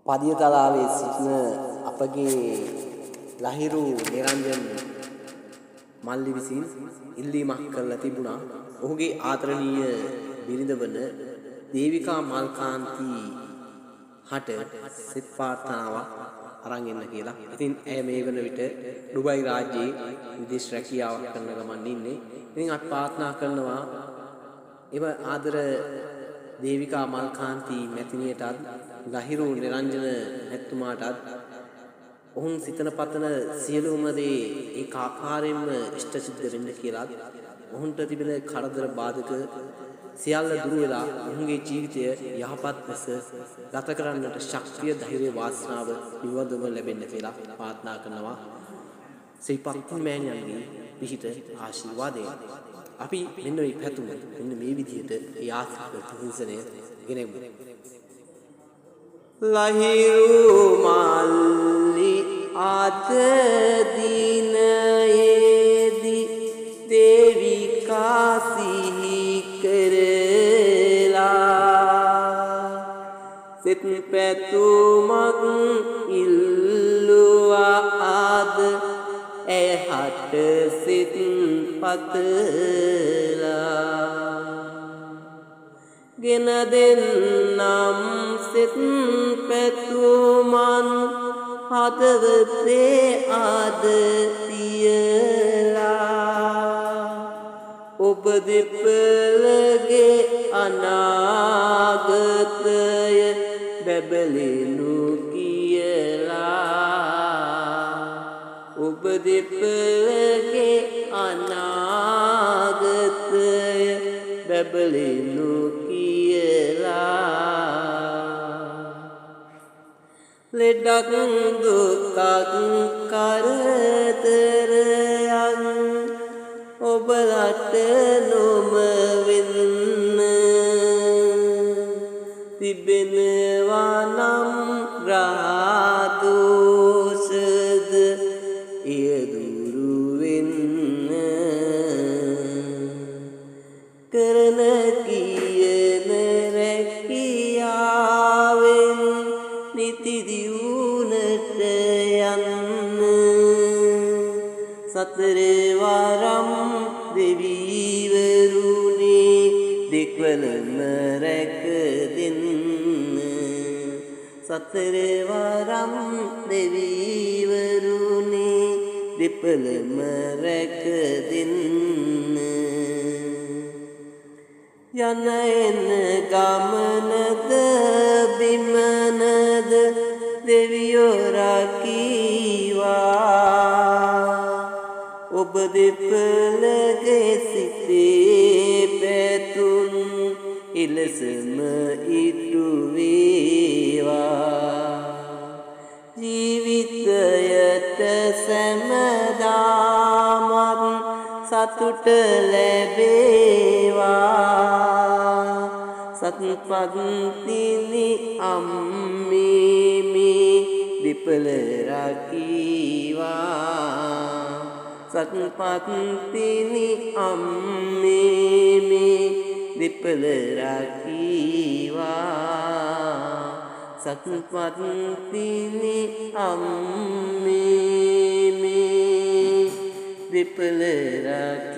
පදියතලාවේ සිටින අපගේ ලහිරු නිරංජන් මල්ලි විසින් ඉල්ලීමක් කරලා තිබුණා. ඔහුගේ ආදරණීය බිරිඳ වන දේවිකා මල්කාන්ති හට සිත ප්‍රාර්ථනාවක් අරන් එන්න කියලා. ඉතින් ඇය මේ වන විට ඩුබයි රාජ්‍යයේ විදේශ රැකියාවක් කරන ගමන් ඉන්නේ. ඉතින් අපි ප්‍රාර්ථනා කරනවා එව ආදර දේවිකා මල්කාන්ති මැතිණියටත් ලහිරු නිරංජන මැතිතුමාටත් ඔවුන් සිතන පතන සියලුම දේ ඒක ආකාරයෙන්ම ඉෂ්ට සිද්ධ වෙන්න කියලා ඔවුන්ට තිබෙන කරදර බාධක සියල්ල දුරු වෙලා ඔවුන්ගේ ජීවිතය යහපත් ලෙස ගත කරන්නට ශක්තිය ධෛර්ය වාසනාව නිවදම ලැබෙන්න කියලා ප්‍රාර්ථනා කරනවා. සිල්පත්ති මෑණියන්ගේ පිහිට ආශිර්වාදයෙන් අපි මෙන්න මේ පැතුම මෙන්න මේ විදිහට ඒ ආශිර්වාද හිංසනය ගෙනෙමු. ලහිරු මල්ලි ආත දිනයේදී දේවිකා සිහි කරලා සිත පැතුමක් ඉල්ලුවා ආද ඇහට සිත පතලා ගෙන දෙන්නම් සිත පැතුමන් හදවතේ ආද තියලා ඔබ දෙපළගේ අනාගතය බැබලෙනු කියලා ඔබ දෙපළගේ අනාගතය බැබලෙනු කියලා ලෙඩක් දුකක් කරදරයන් ඔබලට නොම වෙන්න තිබෙනවා නම් ග්‍රහදෝෂද එය දුරු වෙන්න කරන කියන රැකියාවෙන් නිති දියුණට යන්න සතර වරම් දෙවිවරුනි දෙක්වලම රැක දෙන්න සතර වරම් දෙවිවරුනි දෙපළම රැක දෙන්න යන එන ගමනද බිමනද දෙවියෝ රකීවා ඔබ දෙපළගේ සිතේ පැතුම් ඉලසම ඉටු වේවා ජීවිතයට සැමදාමත් සතුට ලැබේවා සත්පත්තිනි අම්මිමි දෙපළ රකීවා සත්පත්තිනි අම්මිමි දෙපළ රකීවා සත්පත්තිනි අම්මිමි දෙපළ රකීවා